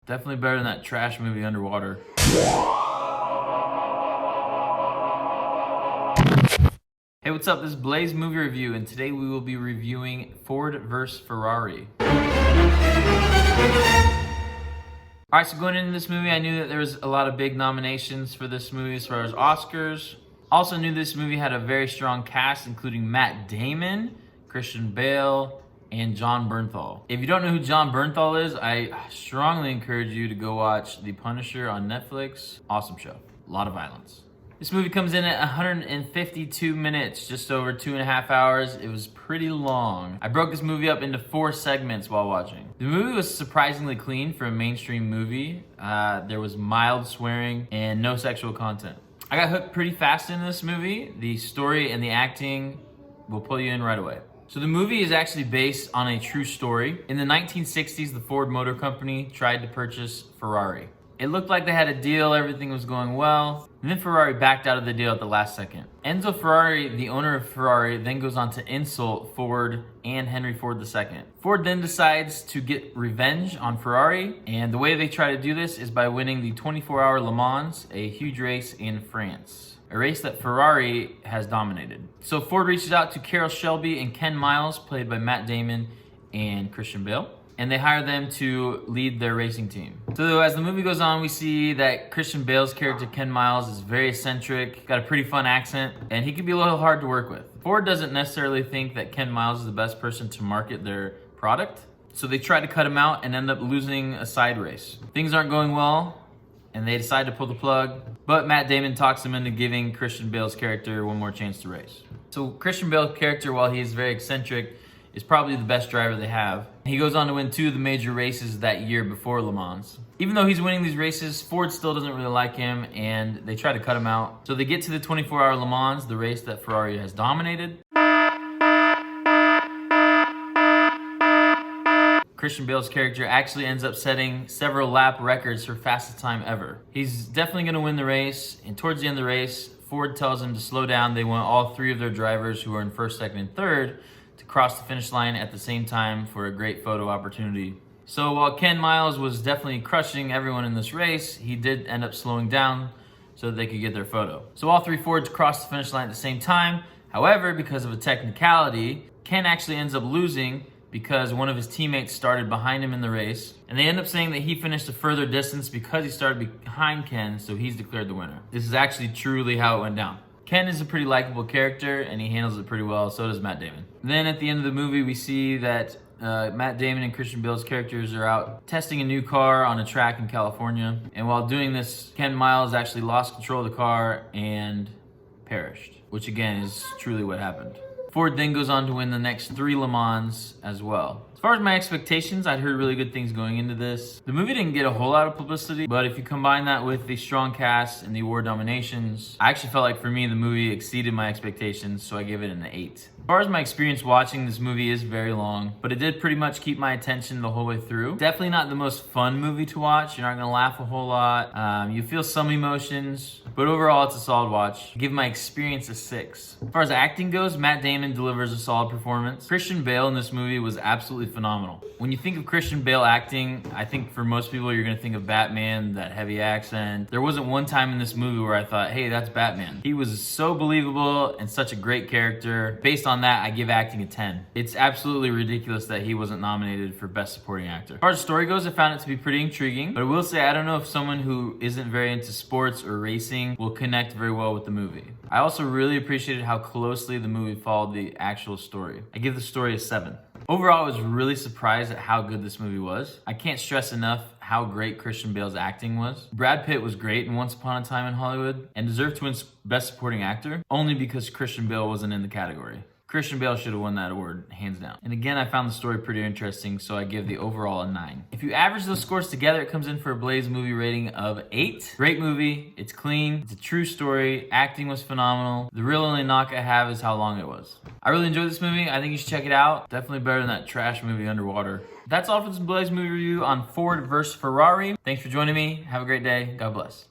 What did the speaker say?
Definitely better than that trash movie Underwater. Hey, what's up? This is Blaze Movie Review, and today we will be reviewing Ford vs. Ferrari. Alright, so going into this movie, I knew that there was a lot of big nominations for this movie as far as Oscars. Also knew this movie had a very strong cast, including Matt Damon, Christian Bale, and Jon Bernthal. If you don't know who Jon Bernthal is, I strongly encourage you to go watch The Punisher on Netflix. Awesome show. A lot of violence. This movie comes in at 152 minutes, just over 2.5 hours. It was pretty long. I broke this movie up into 4 segments while watching. The movie was surprisingly clean for a mainstream movie. There was mild swearing and no sexual content. I got hooked pretty fast in this movie. The story and the acting will pull you in right away. So the movie is actually based on a true story. In the 1960s, the Ford Motor Company tried to purchase Ferrari. It looked like they had a deal, everything was going well, and then Ferrari backed out of the deal at the last second. Enzo Ferrari, the owner of Ferrari, then goes on to insult Ford and Henry Ford II. Ford then decides to get revenge on Ferrari, and the way they try to do this is by winning the 24-hour Le Mans, a huge race in France. A race that Ferrari has dominated. So Ford reaches out to Carroll Shelby and Ken Miles, played by Matt Damon and Christian Bale, and they hire them to lead their racing team. So as the movie goes on, we see that Christian Bale's character, Ken Miles, is very eccentric, got a pretty fun accent, and he can be a little hard to work with. Ford doesn't necessarily think that Ken Miles is the best person to market their product, so they try to cut him out and end up losing a side race. Things aren't going well, and they decide to pull the plug, but Matt Damon talks him into giving Christian Bale's character one more chance to race. So Christian Bale's character, while he's very eccentric, is probably the best driver they have. He goes on to win 2 of the major races that year before Le Mans. Even though he's winning these races, Ford still doesn't really like him, and they try to cut him out. So they get to the 24-hour Le Mans, the race that Ferrari has dominated. Christian Bale's character actually ends up setting several lap records for fastest time ever. He's definitely going to win the race, and towards the end of the race, Ford tells him to slow down. They want all 3 of their drivers who are in first, second, and third to cross the finish line at the same time for a great photo opportunity. So while Ken Miles was definitely crushing everyone in this race, he did end up slowing down so that they could get their photo. So all 3 Fords crossed the finish line at the same time. However, because of a technicality, Ken actually ends up losing because one of his teammates started behind him in the race. And they end up saying that he finished a further distance because he started behind Ken, so he's declared the winner. This is actually truly how it went down. Ken is a pretty likable character, and he handles it pretty well, so does Matt Damon. Then at the end of the movie, we see that Matt Damon and Christian Bale's characters are out testing a new car on a track in California. And while doing this, Ken Miles actually lost control of the car and perished, which again is truly what happened. Ford then goes on to win the next 3 Le Mans as well. As far as my expectations, I'd heard really good things going into this. The movie didn't get a whole lot of publicity, but if you combine that with the strong cast and the award nominations, I actually felt like for me the movie exceeded my expectations, so I give it an 8. As far as my experience watching, this movie is very long, but it did pretty much keep my attention the whole way through. Definitely not the most fun movie to watch. You're not gonna laugh a whole lot. You feel some emotions, but overall it's a solid watch. I give my experience a 6. As far as acting goes, Matt Damon delivers a solid performance. Christian Bale in this movie was absolutely phenomenal. When you think of Christian Bale acting, I think for most people you're gonna think of Batman, that heavy accent. There wasn't one time in this movie where I thought, hey, that's Batman. He was so believable and such a great character. Based on that, I give acting a 10. It's absolutely ridiculous that he wasn't nominated for Best Supporting Actor. As far as story goes, I found it to be pretty intriguing, but I will say I don't know if someone who isn't very into sports or racing will connect very well with the movie. I also really appreciated how closely the movie followed the actual story. I give the story a 7. Overall, I was really surprised at how good this movie was. I can't stress enough how great Christian Bale's acting was. Brad Pitt was great in Once Upon a Time in Hollywood and deserved to win Best Supporting Actor only because Christian Bale wasn't in the category. Christian Bale should have won that award, hands down. And again, I found the story pretty interesting, so I give the overall a 9. If you average those scores together, it comes in for a Blaze movie rating of 8. Great movie, it's clean, it's a true story, acting was phenomenal. The real only knock I have is how long it was. I really enjoyed this movie, I think you should check it out. Definitely better than that trash movie Underwater. That's all for this Blaze movie review on Ford vs. Ferrari. Thanks for joining me, have a great day, God bless.